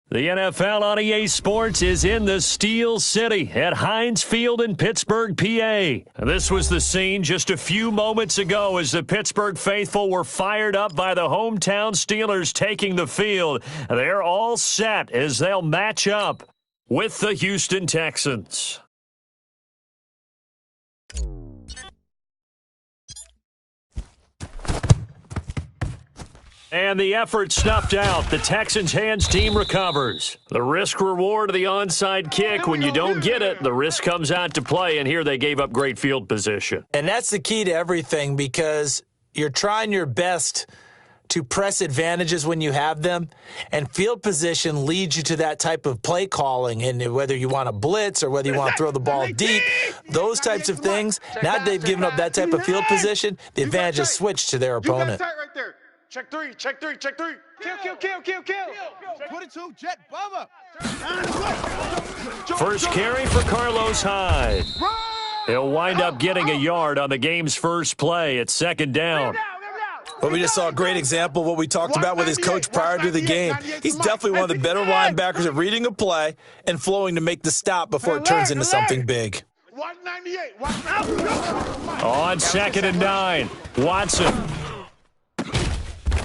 The NFL on EA Sports is in the Steel City at Heinz Field in Pittsburgh, PA. This was the scene just a few moments ago as the Pittsburgh faithful were fired up by the hometown Steelers taking the field. They're all set as they'll match up with the Houston Texans. And the effort snuffed out. The Texans' hands team recovers. The risk-reward of the onside kick, when you don't get it, the risk comes out to play, and here they gave up great field position. And that's the key to everything, because you're trying your best to press advantages when you have them, and field position leads you to that type of play calling, and whether you want to blitz or whether you want to throw the ball deep, those types of things. Now that they've given up that type of field position, the advantage is switched to their opponent. Check three, check three, check three. Kill. 22, jet, bomber. First carry for Carlos Hyde. He'll wind up getting a yard on the game's first play at second down. Well, we just saw a great example of what we talked about with his coach prior to the game. He's definitely one of the better linebackers at reading a play and flowing to make the stop before it turns into something big. 198. On 2nd and 9, Watson.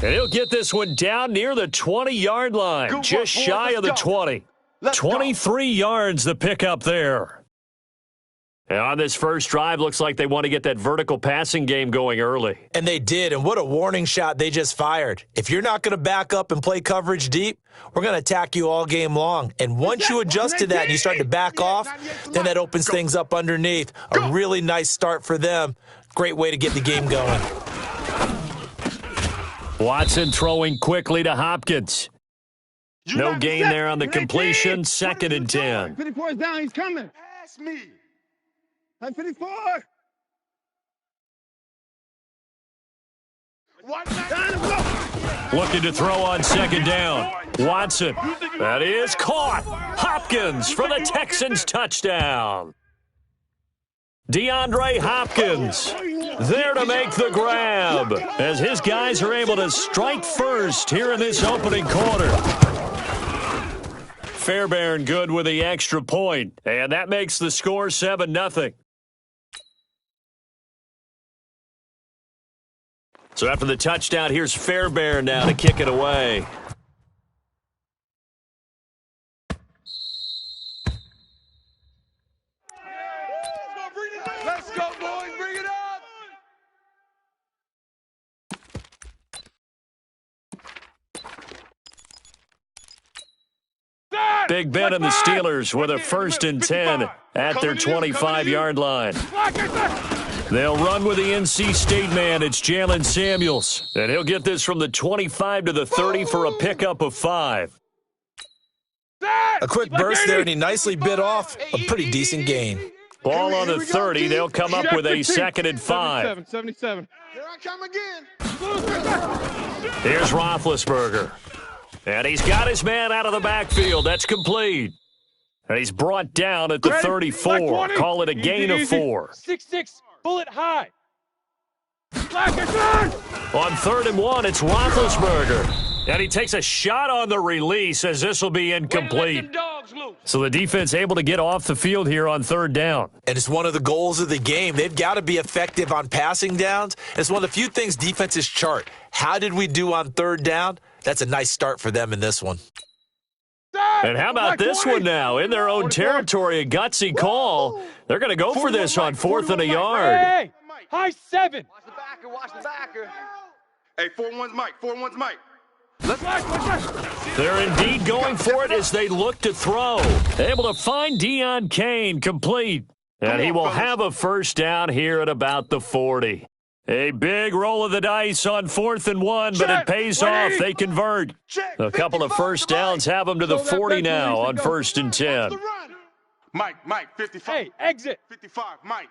And he'll get this one down near the 20-yard line, just shy of the 20. 23 yards the pickup there. And on this first drive, looks like they want to get that vertical passing game going early. And they did, and what a warning shot they just fired. If you're not going to back up and play coverage deep, we're going to attack you all game long. And once you adjust to that and you start to back off, then that opens things up underneath. A really nice start for them. Great way to get the game going. Watson throwing quickly to Hopkins. No gain there on the completion. 2nd and 10. 54 is down. He's coming. Pass me. 54. Looking to throw on 2nd down. Watson. That is caught. Hopkins for the Texans touchdown. DeAndre Hopkins there to make the grab as his guys are able to strike first here in this opening quarter. Fairbairn good with the extra point, and that makes the score 7-0. So after the touchdown, here's Fairbairn now to kick it away. Let's go, boys. Bring it up. Big Ben and the Steelers with a 1st and 10 at their 25-yard line. They'll run with the NC State man. It's Jalen Samuels. And he'll get this from the 25 to the 30 for a pickup of 5. A quick burst there, and he nicely bit off a pretty decent gain. Ball on the 30. They'll come up with a 2nd and 5. 77. Here I come again. Here's Roethlisberger. And he's got his man out of the backfield. That's complete. And he's brought down at the 34. Call it a gain of 4. 6-6, bullet high. On 3rd and 1, it's Roethlisberger. And he takes a shot on the release as this will be incomplete. So the defense able to get off the field here on 3rd down. And it's one of the goals of the game. They've got to be effective on passing downs. It's one of the few things defenses chart. How did we do on 3rd down? That's a nice start for them in this one. And how about this one now? In their own territory, a gutsy call. They're going to go for this on 4th and a yard. Hey, high 7. Watch the backer. Hey, 4-1's Mike. 4-1's Mike. They're indeed going for it as they look to throw. Able to find Deion Kane complete. And he will have a 1st down here at about the 40. A big roll of the dice on 4th and 1, but it pays off. They convert. A couple of 1st downs have them to the 40 now on 1st and 10. Mike, 55. Hey, exit. 55, Mike.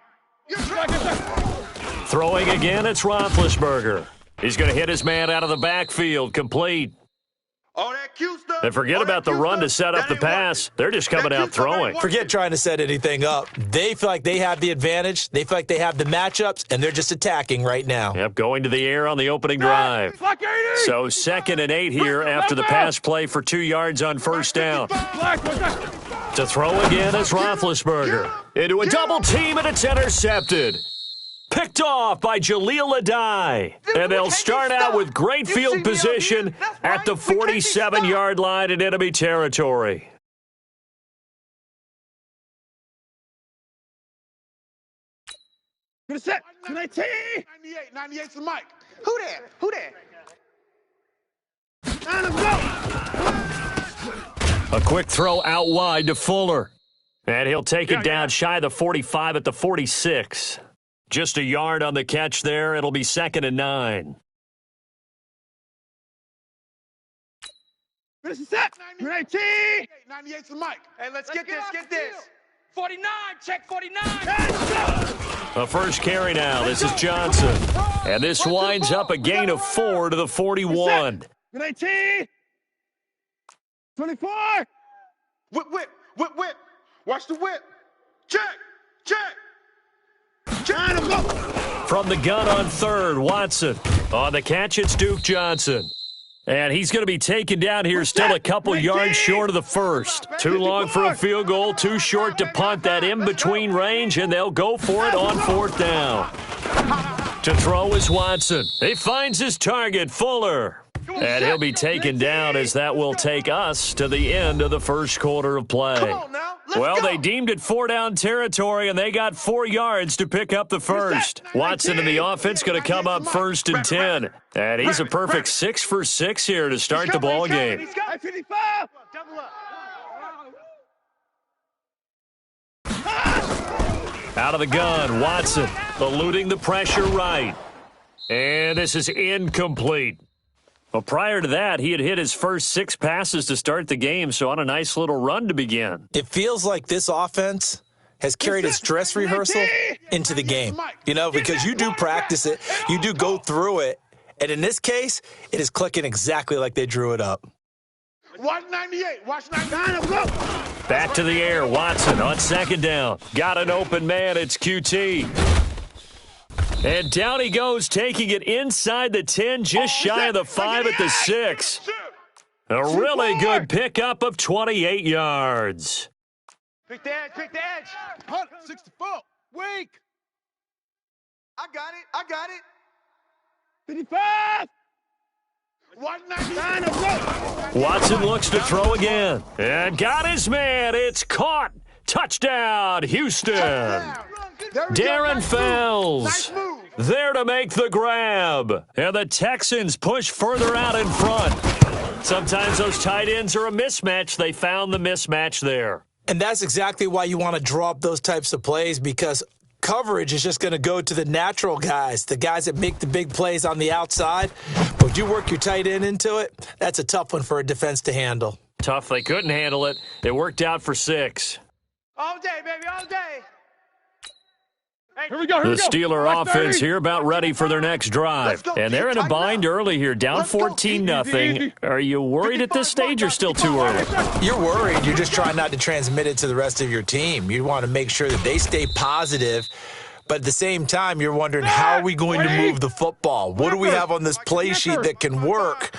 Throwing again, it's Roethlisberger. He's going to hit his man out of the backfield, complete. All that cute stuff. And forget about the run to set up the pass. They're just coming out throwing. Forget trying to set anything up. They feel like they have the advantage. They feel like they have the matchups, and they're just attacking right now. Yep, going to the air on the opening drive. So 2nd and 8 here after the pass play for 2 yards on first down. To throw again is Roethlisberger. Into a double team, and it's intercepted. Picked off by Jaleel Adai. And they'll start out with great field position at the 47-yard line in enemy territory. Good set. 98. 98's the mic. Who there? Who there? Let's go. A quick throw out wide to Fuller. And he'll take it down shy of the 45 at the 46. Just a yard on the catch there. It'll be 2nd and 9. This is set. 19. 98's the mic. Hey, let's get this. Get this. 49, check 49. A first carry now. This is Johnson. And this winds up a gain of 4 to the 41. 19. 24. Whip, whip, whip, whip. Watch the whip. Check, check. From the gun on 3rd, Watson. On the catch, it's Duke Johnson. And he's going to be taken down here, still a couple yards short of the first. Too long for a field goal, too short to punt that in-between range, and they'll go for it on 4th down. To throw is Watson. He finds his target, Fuller. And he'll be taken down as that will take us to the end of the first quarter of play. Well, they deemed it 4-down territory, and they got 4 yards to pick up the first. Watson and the offense going to come up 1st and 10. And he's a perfect 6 for 6 here to start the ball game. Out of the gun, Watson eluding the pressure right. And this is incomplete. Well, prior to that, he had hit his first 6 passes to start the game, so on a nice little run to begin. It feels like this offense has carried its dress rehearsal into the game, you know, because you do practice it, you do go through it, and in this case, it is clicking exactly like they drew it up. Watch 98, watch 99, go! Back to the air, Watson on 2nd down. Got an open man, it's QT. And down he goes, taking it inside the 10, just shy of the 5 at the 6. A really good pickup of 28 yards. Pick the edge, pick the edge. 64, weak. I got it. 55. 199, Watson looks to throw again. And got his man, it's caught. Touchdown, Houston. Darren Fells there to make the grab. And the Texans push further out in front. Sometimes those tight ends are a mismatch. They found the mismatch there. And that's exactly why you want to draw up those types of plays, because coverage is just going to go to the natural guys, the guys that make the big plays on the outside. But when you work your tight end into it, that's a tough one for a defense to handle. Tough. They couldn't handle it. It worked out for 6. all day, baby, all day. Here we go. The Steeler offense here about ready for their next drive. And they're in a bind early here, down 14-0. Are you worried at this stage or still too early? You're worried. You're just trying not to transmit it to the rest of your team. You want to make sure that they stay positive. But at the same time, you're wondering, how are we going to move the football? What do we have on this play sheet that can work?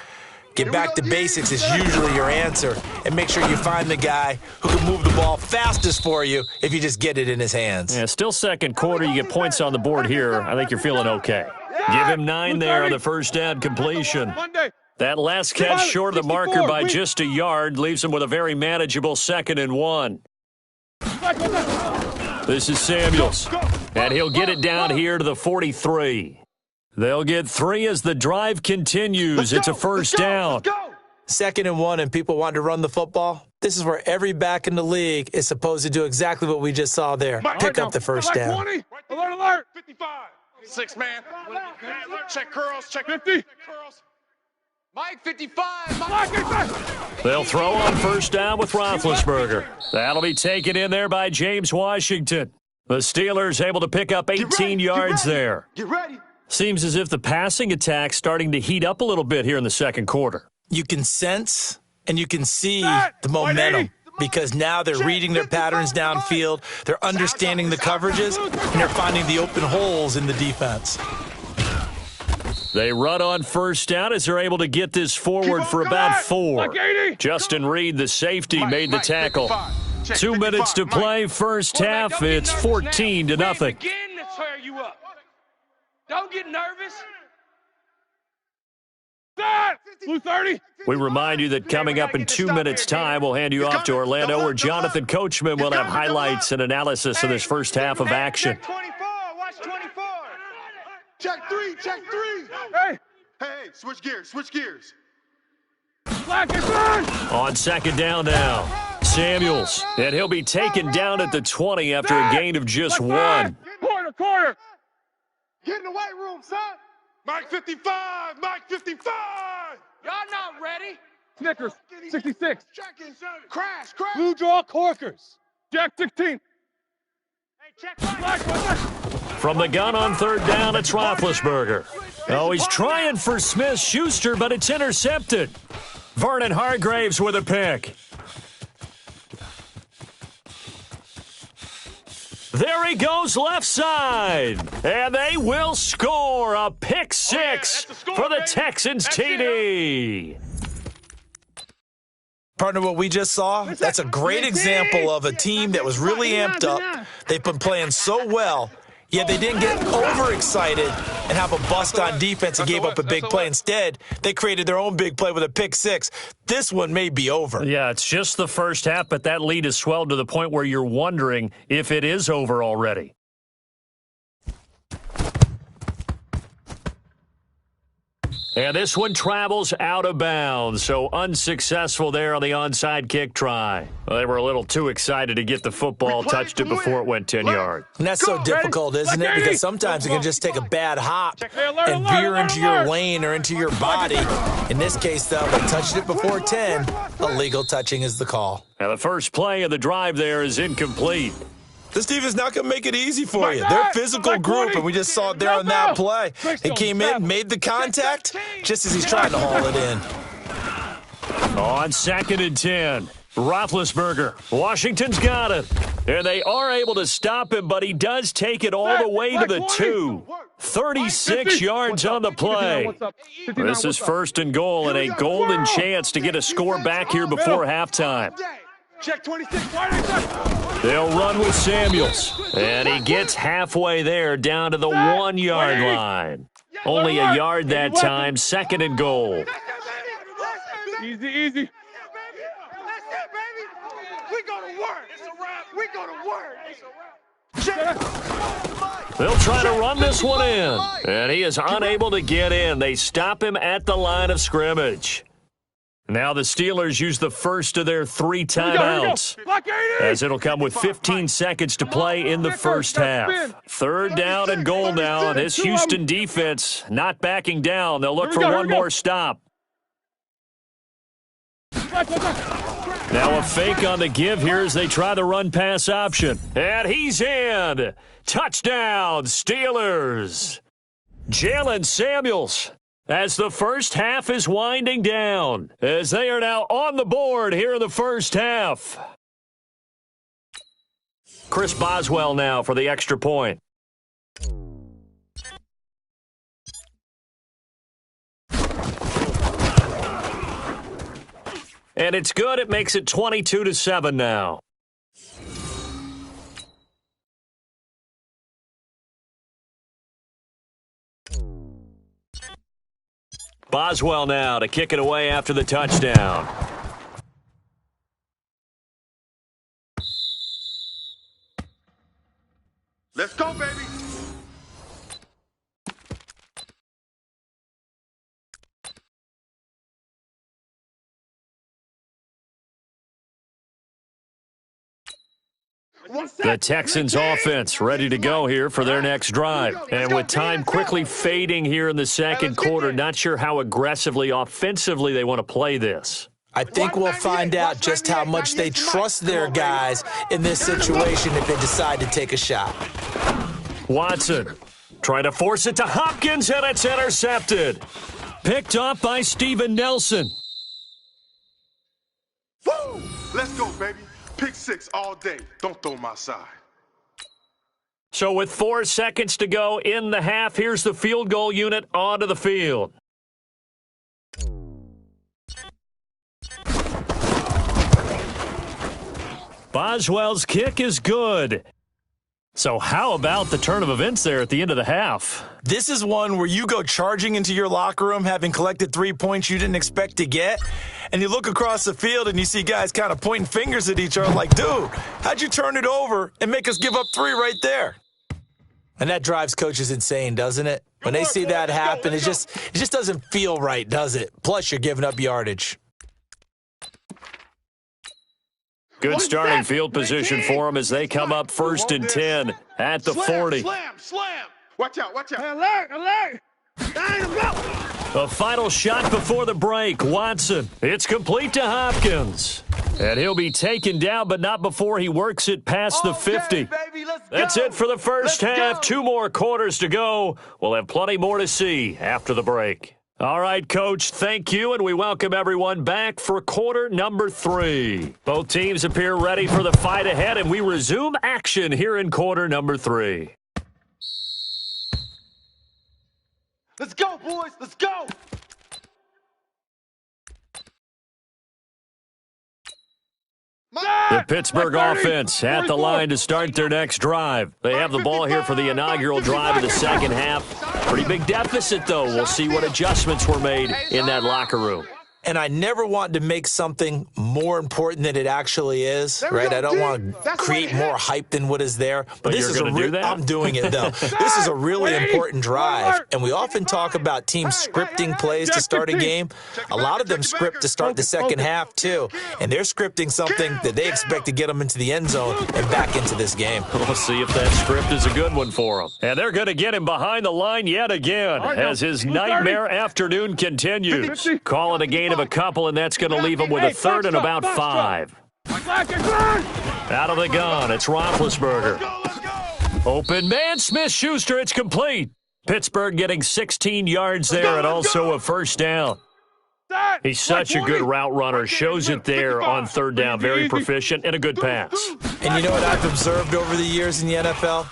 Get back to basics is usually your answer. And make sure you find the guy who can move the ball fastest for you if you just get it in his hands. Yeah, still second quarter. You get points on the board here. I think you're feeling okay. Give him 9 there on the first down completion. That last catch short of the marker by just a yard leaves him with a very manageable 2nd and 1. This is Samuels. And he'll get it down here to the 43. They'll get 3 as the drive continues. It's a first down. 2nd and 1, and people want to run the football. This is where every back in the league is supposed to do exactly what we just saw there. Pick up the first down. 20. Alert, alert. 55. 6 man. Check curls. Check 50. Curls. Mike 55. Mike. They'll throw on first down with Roethlisberger. That'll be taken in there by James Washington. The Steelers able to pick up 18 yards there. Get ready. Seems as if the passing attack's starting to heat up a little bit here in the second quarter. You can sense and you can see the momentum because now they're reading their patterns downfield, they're understanding the coverages, and they're finding the open holes in the defense. They run on first down as they're able to get this forward for about 4. Justin Reed, the safety, made the tackle. 2 minutes to play, first half. It's 14-0. Begin to tear you up. Don't get nervous. Blue 30. We remind you that coming up in 2 minutes' time, we'll hand you off to Orlando, where Jonathan Coachman will have highlights and analysis of this first half of action. Check 24. Watch 24. Check 3. Check 3. Hey, switch gears. Black is on. On second down now, Samuels, and he'll be taken down at the 20 after a gain of just 1. Corner. Get in the weight room, son. Mike 55. Y'all not ready? Snickers, 66. Crash. Blue draw corkers. Jack 16. Hey, check black. From the gun on third down, it's Roethlisberger. Oh, he's trying for Smith-Schuster, but it's intercepted. Vernon Hargraves with a pick. There he goes left side. And they will score a pick 6 for the Texans TD. Partner, what we just saw, that's a great example of a team that was really amped up. They've been playing so well, yet they didn't get overexcited and have a bust on defense and gave up a big play. Instead, they created their own big play with a pick 6. This one may be over. Yeah, it's just the first half, but that lead has swelled to the point where you're wondering if it is over already. And this one travels out of bounds, so unsuccessful there on the onside kick try. Well, they were a little too excited to get the football, touched it before it went 10 yards. And that's so difficult, isn't it? Because sometimes it can just take a bad hop and veer into your lane or into your body. In this case, though, they touched it before 10. Illegal touching is the call. Now, the first play of the drive there is incomplete. This defense not going to make it easy for you. They're a physical group, and we just saw it there on that play. He came in, made the contact, just as he's trying to haul it in. On second and 10, Roethlisberger. Washington's got it. And they are able to stop him, but he does take it all the way to the 2. 36 yards on the play. This is first and goal and a golden chance to get a score back here before halftime. Check 26. They'll run with Samuels, and he gets halfway there down to the 1-yard line. Only a yard that time, second and goal. Easy. That's it, baby. We go to work. They'll try to run this one in, and he is unable to get in. They stop him at the line of scrimmage. Now the Steelers use the first of their 3 timeouts, as it'll come with 15 seconds to play in the first half. Third down and goal now, and this Houston defense not backing down. They'll look for one more stop. Now a fake on the give here as they try the run-pass option. And he's in. Touchdown, Steelers. Jalen Samuels. As the first half is winding down, as they are now on the board here in the first half. Chris Boswell now for the extra point. And it's good. It makes it 22-7 now. Boswell now to kick it away after the touchdown. Let's go, baby. The Texans offense ready to go here for their next drive. And with time quickly fading here in the second quarter, not sure how aggressively, offensively they want to play this. I think we'll find out just how much they trust their guys in this situation if they decide to take a shot. Watson trying to force it to Hopkins, and it's intercepted. Picked off by Steven Nelson. Let's go, baby. Pick 6 all day. Don't throw my side. So with 4 seconds to go in the half, here's the field goal unit onto the field. Boswell's kick is good. So how about the turn of events there at the end of the half? This is one where you go charging into your locker room having collected 3 points you didn't expect to get, and you look across the field and you see guys kind of pointing fingers at each other like, dude, how'd you turn it over and make us give up 3 right there? And that drives coaches insane, doesn't it? When they see that happen, it just doesn't feel right, does it? Plus, you're giving up yardage. Good starting field position for them as they come up 1st and 10 at the 40. Slam. Watch out. Alert. A final shot before the break. Watson. It's complete to Hopkins. And he'll be taken down, but not before he works it past the 50. That's it for the first half. 2 more quarters to go. We'll have plenty more to see after the break. All right, Coach, thank you, and we welcome everyone back for quarter number 3. Both teams appear ready for the fight ahead, and we resume action here in quarter number 3. Let's go, boys. Let's go. The Pittsburgh offense at the line to start their next drive. They have the ball here for the inaugural drive of the second half. Pretty big deficit, though. We'll see what adjustments were made in that locker room. And I never want to make something more important than it actually is, right? I don't want to create more hype than what is there. But this is going to do that? I'm doing it, though. This is a really important drive, and we often talk about teams scripting plays to start a game. A lot of them script to start the second half, too, and they're scripting something that they expect to get them into the end zone and back into this game. We'll see if that script is a good one for them. And they're going to get him behind the line yet again as his nightmare afternoon continues. Call it a gain of a couple, and that's going to leave him with a 3rd and about 5. Out of the gun, it's Roethlisberger. Open man, Smith-Schuster, it's complete. Pittsburgh getting 16 yards there and also a 1st down. He's such a good route runner. Shows it there on 3rd down. Very proficient and a good pass. And you know what I've observed over the years in the NFL?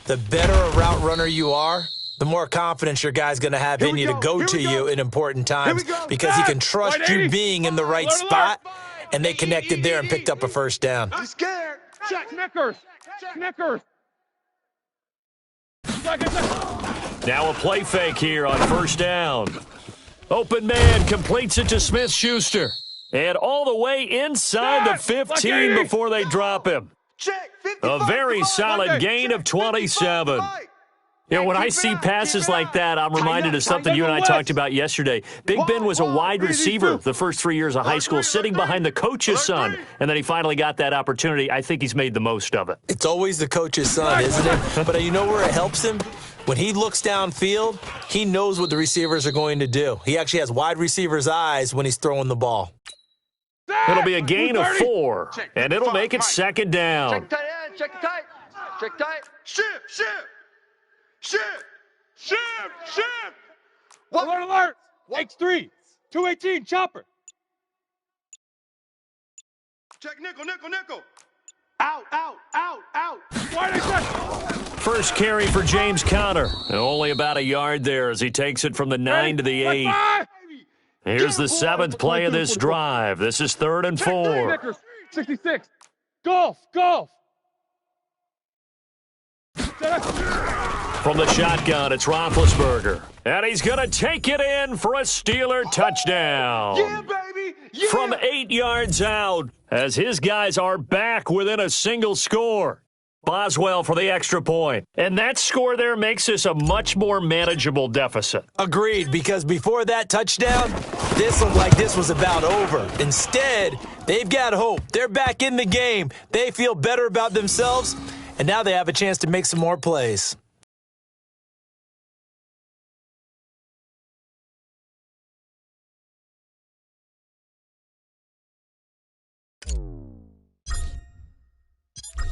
The better a route runner you are, the more confidence your guy's going to have in you to go to you in important times because he can trust you being in the right spot, and they connected there and picked up a 1st down. I'm scared. Check Snickers. Now a play fake here on 1st down. Open man completes it to Smith-Schuster. And all the way inside the 15 before they drop him. A very solid gain of 27. You know, when I see passes like that, I'm reminded of something you and I talked about yesterday. Big Ben was a wide receiver the first 3 years of high school, sitting behind the coach's son, and then he finally got that opportunity. I think he's made the most of it. It's always the coach's son, isn't it? But you know where it helps him? When he looks downfield, he knows what the receivers are going to do. He actually has wide receivers' eyes when he's throwing the ball. It'll be a gain of 4, and it'll make it 2nd down. Check tight end, check tight. Check tight. Ship. Alert. X3. 218, chopper. Check nickel. Out. Wide check. First carry for James Conner. Only about a yard there as he takes it from the 9 to the 8. Here's the 7th play of this drive. This is 3rd and 4. 66. Golf. From the shotgun, it's Roethlisberger. And he's going to take it in for a Steeler touchdown. Yeah, baby. Yeah. From 8 yards out as his guys are back within a single score. Boswell for the extra point. And that score there makes this a much more manageable deficit. Agreed, because before that touchdown, this looked like this was about over. Instead, they've got hope. They're back in the game. They feel better about themselves, and now they have a chance to make some more plays.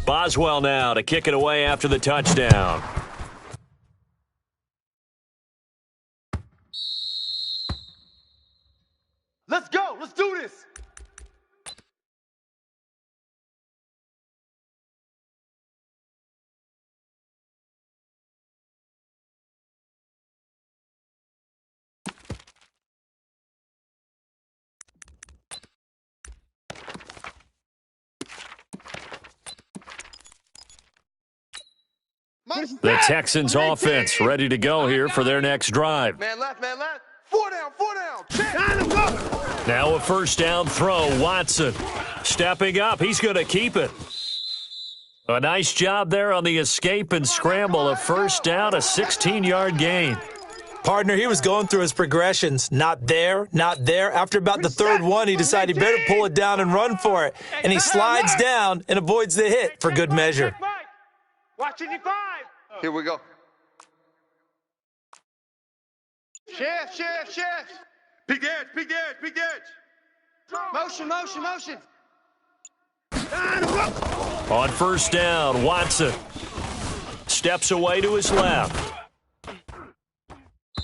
Boswell now to kick it away after the touchdown. Let's go. Let's do this. The Texans offense ready to go here for their next drive. Man left, man left. 4 down, 4 down. Check. Now a first down throw. Watson stepping up. He's going to keep it. A nice job there on the escape and scramble. A first down, a 16-yard gain. Partner, he was going through his progressions. Not there, not there. After about the third one, he decided he better pull it down and run for it. And he slides down and avoids the hit for good measure. Watching you 5. Here we go. Shift, shift, shift. Peek edge, peek edge, peek edge. Motion, motion, motion. On first down, Watson steps away to his left.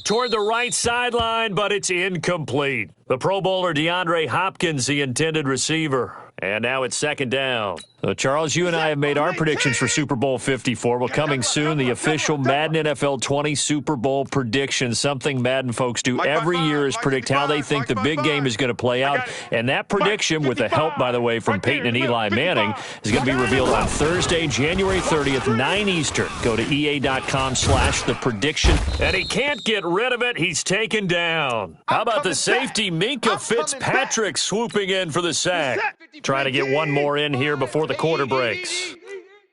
Toward the right sideline, but it's incomplete. The Pro Bowler DeAndre Hopkins, the intended receiver. And now it's second down. Charles, you and I have made our predictions for Super Bowl 54. Well, coming soon, the official Madden NFL 20 Super Bowl predictions. Something Madden folks do every year is predict how they think the big game is going to play out. And that prediction, with the help, by the way, from Peyton and Eli Manning, is going to be revealed on Thursday, January 30th, 9 Eastern. Go to EA.com/the prediction. And he can't get rid of it. He's taken down. How about the safety, Minka Fitzpatrick, swooping in for the sack? Trying to get one more in here before the quarter breaks.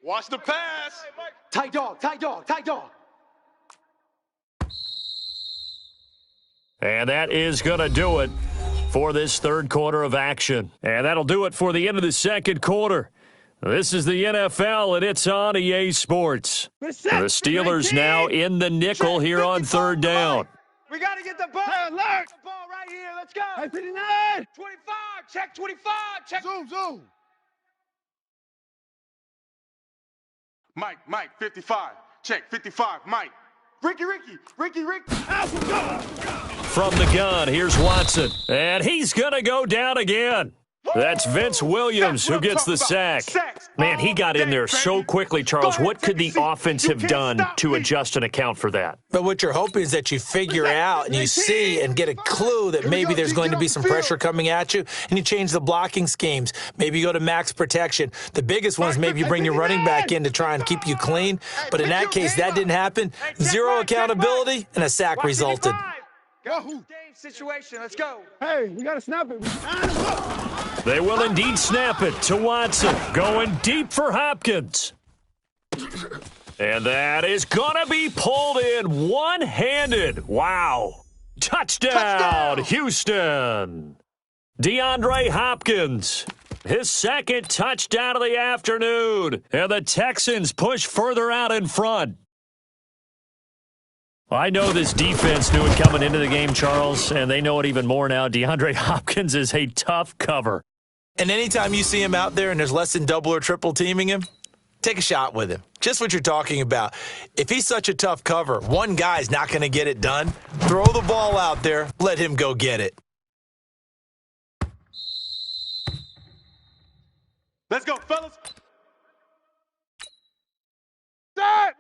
Watch the pass. Tight dog, tight dog, tight dog. And that is going to do it for this third quarter of action. And that'll do it for the end of the second quarter. This is the NFL, and it's on EA Sports. The Steelers now in the nickel here on third down. We got to get the ball. Hey, alert. The ball right here. Let's go. Hey, 59. 25. Check 25. Check. Zoom. Mike, 55. Check, 55. Mike. Ricky. From the gun, here's Watson. And he's going to go down again. That's Vince Williams who gets the sack. Man, he got in there so quickly, Charles. What could the offense have done to adjust and account for that? But what you're hoping is that you figure out and you see and get a clue that maybe there's going to be some pressure coming at you, and you change the blocking schemes. Maybe you go to max protection. The biggest one is maybe you bring your running back in to try and keep you clean. But in that case, that didn't happen. Zero accountability, and a sack resulted. Go. Situation. Let's go. Hey, we got to snap it. They will indeed snap it to Watson. Going deep for Hopkins. And that is going to be pulled in one-handed. Wow. Touchdown, Houston. DeAndre Hopkins, his second touchdown of the afternoon. And the Texans push further out in front. I know this defense knew it coming into the game, Charles, and they know it even more now. DeAndre Hopkins is a tough cover. And anytime you see him out there and there's less than double or triple teaming him, take a shot with him. Just what you're talking about. If he's such a tough cover, one guy's not going to get it done. Throw the ball out there. Let him go get it. Let's go, fellas.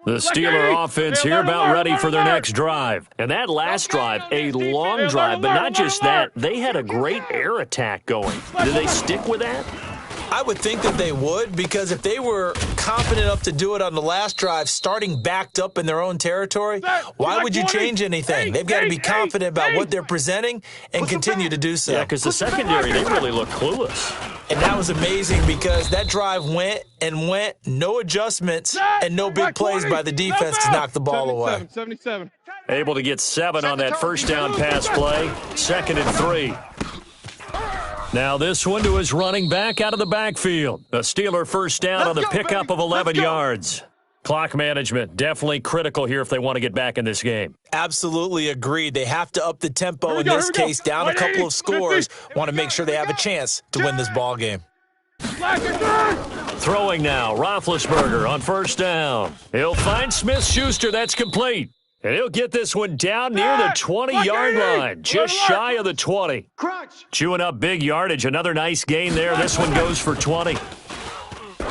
The Steeler offense here about ready for their next drive. And that last drive, a long drive, but not just that. They had a great air attack going. Did they stick with that? I would think that they would, because if they were confident enough to do it on the last drive, starting backed up in their own territory, why would you change anything? They've got to be confident about what they're presenting and continue to do so. Yeah, because the secondary, they really look clueless. And that was amazing because that drive went, no adjustments, and no big plays by the defense to knock the ball away. 77. Able to get 7 on that first down pass play. 2nd and 3. Now this one to his running back out of the backfield. A Steeler first down on the pickup of 11 yards. Clock management, definitely critical here if they want to get back in this game. Absolutely agreed. They have to up the tempo in this case, down a couple of scores. Want to make sure they have a chance to win this ball game. Throwing now, Roethlisberger on first down. He'll find Smith-Schuster, that's complete. And he'll get this one down near the 20-yard line, just shy of the 20. Chewing up big yardage, another nice gain there. This one goes for 20.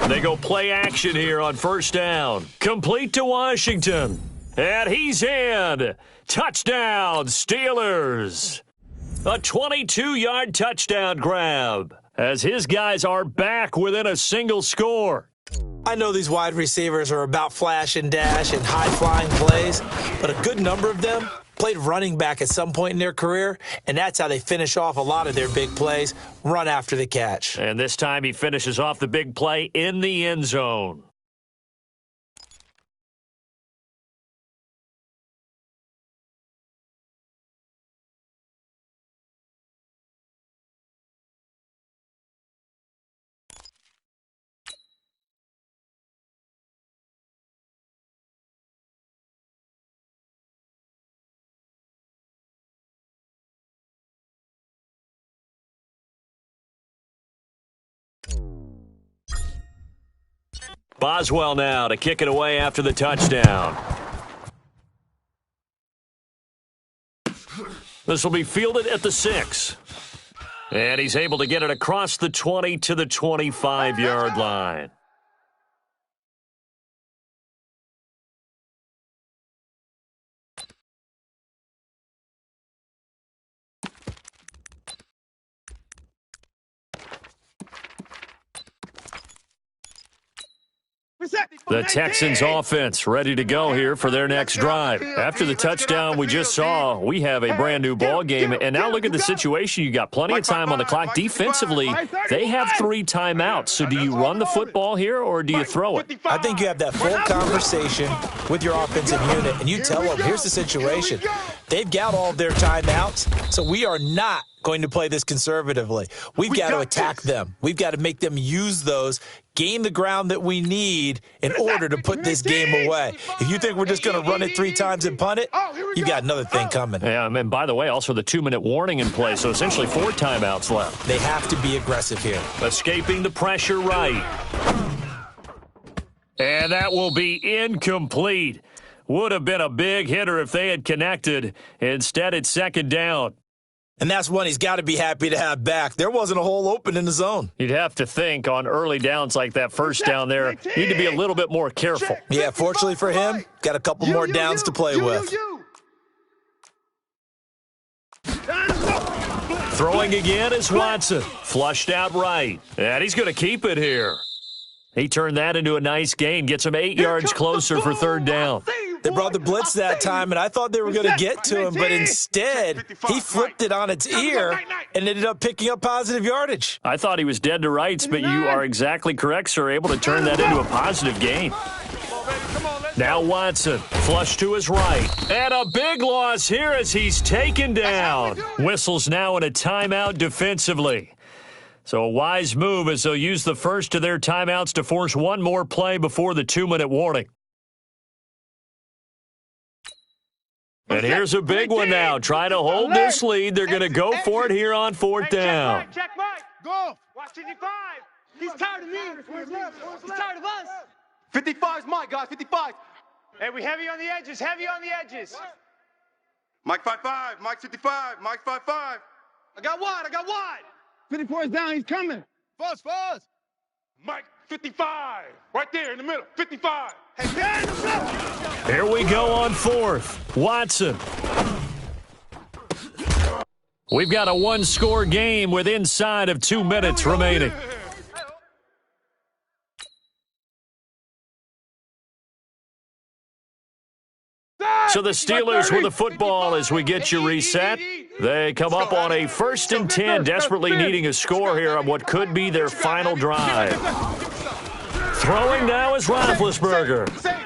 They go play action here on first down. Complete to Washington. And he's in. Touchdown, Steelers. A 22-yard touchdown grab as his guys are back within a single score. I know these wide receivers are about flash and dash and high-flying plays, but a good number of them played running back at some point in their career, and that's how they finish off a lot of their big plays, run after the catch. And this time he finishes off the big play in the end zone. Boswell now to kick it away after the touchdown. This will be fielded at the 6. And he's able to get it across the 20 to the 25-yard line. The Texans offense ready to go here for their next drive. After the touchdown we just saw, we have a brand new ball game. And now look at the situation. You got plenty of time on the clock. Defensively, they have 3 timeouts. So do you run the football here or do you throw it? I think you have that full conversation with your offensive unit, and you tell them, here's the situation. They've got all of their timeouts, so we are not going to play this conservatively. We've got to attack them. We've got to make them use those, gain the ground that we need in order to put this game away. If you think we're just going to run it 3 times and punt it, you've got another thing coming. Yeah, and by the way, also the 2-minute warning in play, so essentially 4 timeouts left. They have to be aggressive here. Escaping the pressure right. And that will be incomplete. Would have been a big hitter if they had connected. Instead, it's 2nd down. And that's one he's got to be happy to have back. There wasn't a hole open in the zone. You'd have to think on early downs like that first down there, need to be a little bit more careful. Yeah, fortunately for him, got a couple more downs to play with. Throwing again is Watson. Flushed out right. And he's going to keep it here. He turned that into a nice gain, gets him 8 yards closer for 3rd down. They brought the blitz that time, and I thought they were going to get to him, but instead, he flipped it on its ear and ended up picking up positive yardage. I thought he was dead to rights, but you are exactly correct, sir, able to turn that into a positive gain. Now Watson, flush to his right. And a big loss here as he's taken down. Whistles now in a timeout defensively. So a wise move as they'll use the first of their timeouts to force one more play before the 2-minute warning. And here's a big one now. Trying to hold this lead. They're going to go for it here on 4th down. Check Mike. Go. Watch 55. He's tired of me. He's tired of us. 55 is Mike, guys. 55. Hey, we heavy on the edges. Heavy on the edges. Mike 55. Mike 55. Mike 55. I got wide. 54 is down. He's coming. Fuzz. Mike 55. Right there in the middle. 55. Hey, Here we go on 4th. Watson. We've got a 1-score game with inside of 2 minutes remaining. So the Steelers with the football as we get you reset. They come up on a 1st and 10, desperately needing a score here on what could be their final drive. Throwing now is Roethlisberger.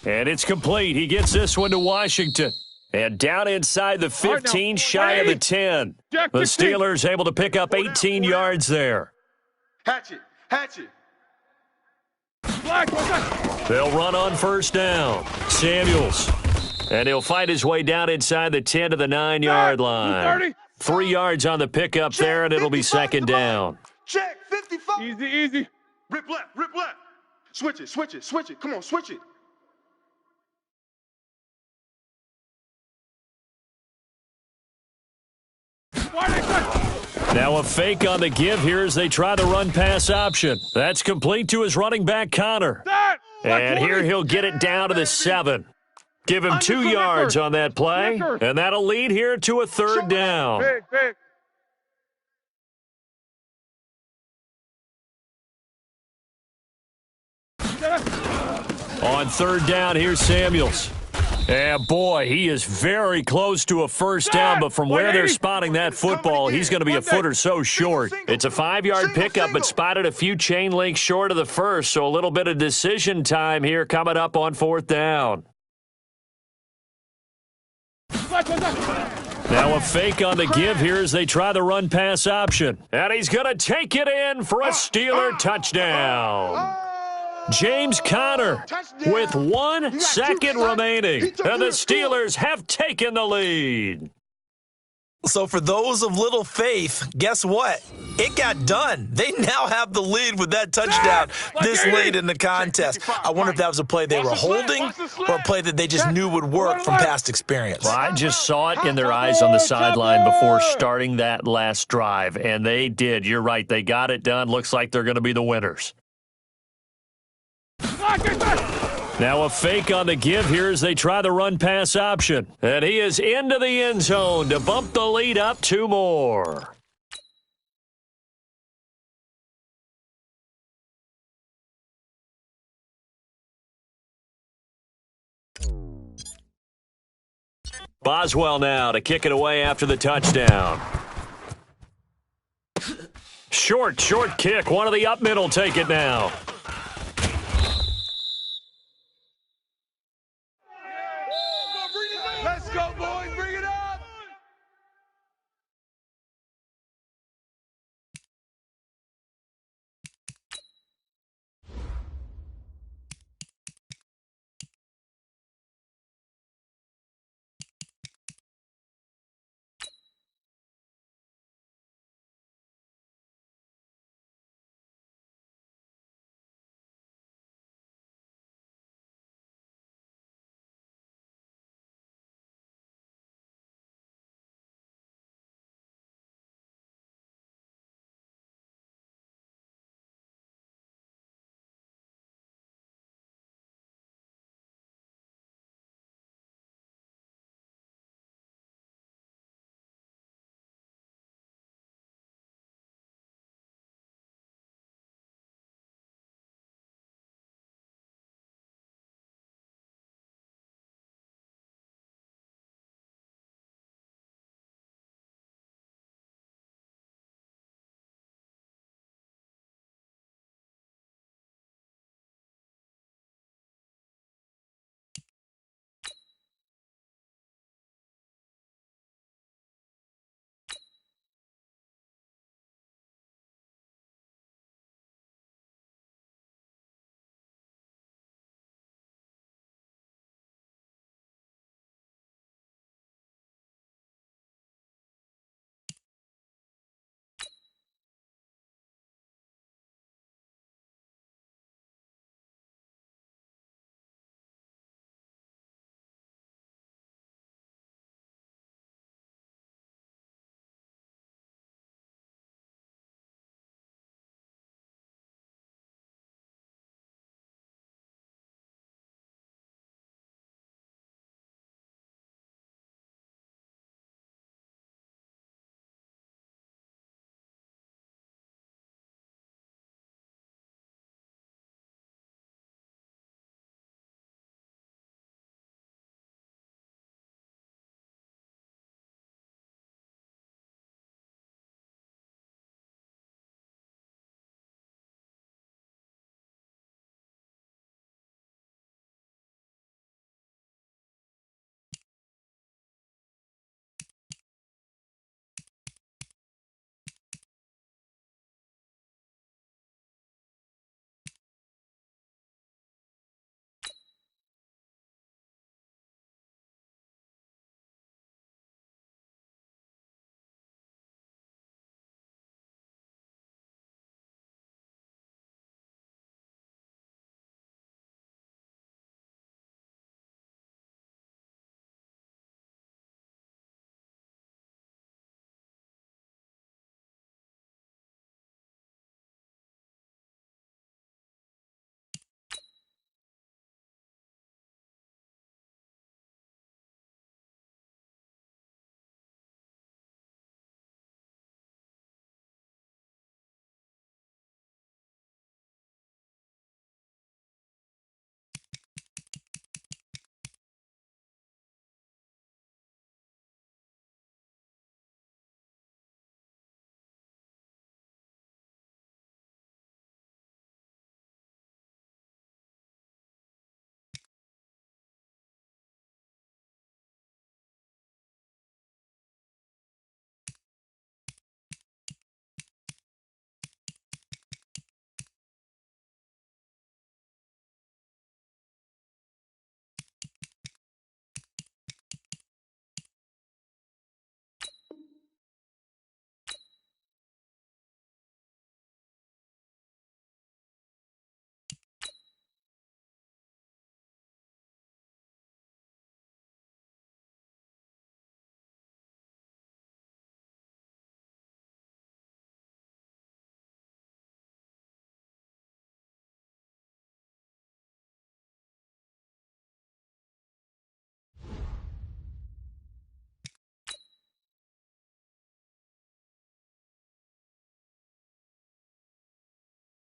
And it's complete. He gets this one to Washington. And down inside the 15, shy of the 10. The Steelers able to pick up 18 yards there. Hatchet. They'll run on 1st down. Samuels. And he'll fight his way down inside the 10 to the 9-yard line. 3 yards on the pickup there, and it'll be 2nd down. Check. 55. Easy. Rip left. Switch it. Come on, switch it. Now a fake on the give here as they try the run-pass option. That's complete to his running back, Connor. And here he'll get it down to the 7. Give him 2 yards on that play, and that'll lead here to a 3rd down. Big. On third down, here's Samuels. Yeah, boy, he is very close to a first down, but from where they're spotting that football, he's going to be a foot or so short. It's a 5-yard pickup, but spotted a few chain links short of the first, so a little bit of decision time here coming up on fourth down. Now a fake on the give here as they try the run-pass option. And he's going to take it in for a Steeler touchdown. James Conner with 1 second remaining. And the Steelers have taken the lead. So for those of little faith, guess what? It got done. They now have the lead with that touchdown this late in the contest. I wonder if that was a play they were holding or a play that they just knew would work from past experience. Well, I just saw it in their eyes on the sideline before starting that last drive, and they did. You're right. They got it done. Looks like they're going to be the winners. Now a fake on the give here as they try the run-pass option. And he is into the end zone to bump the lead up 2 more. Boswell now to kick it away after the touchdown. Short kick. One of the up mid will take it now.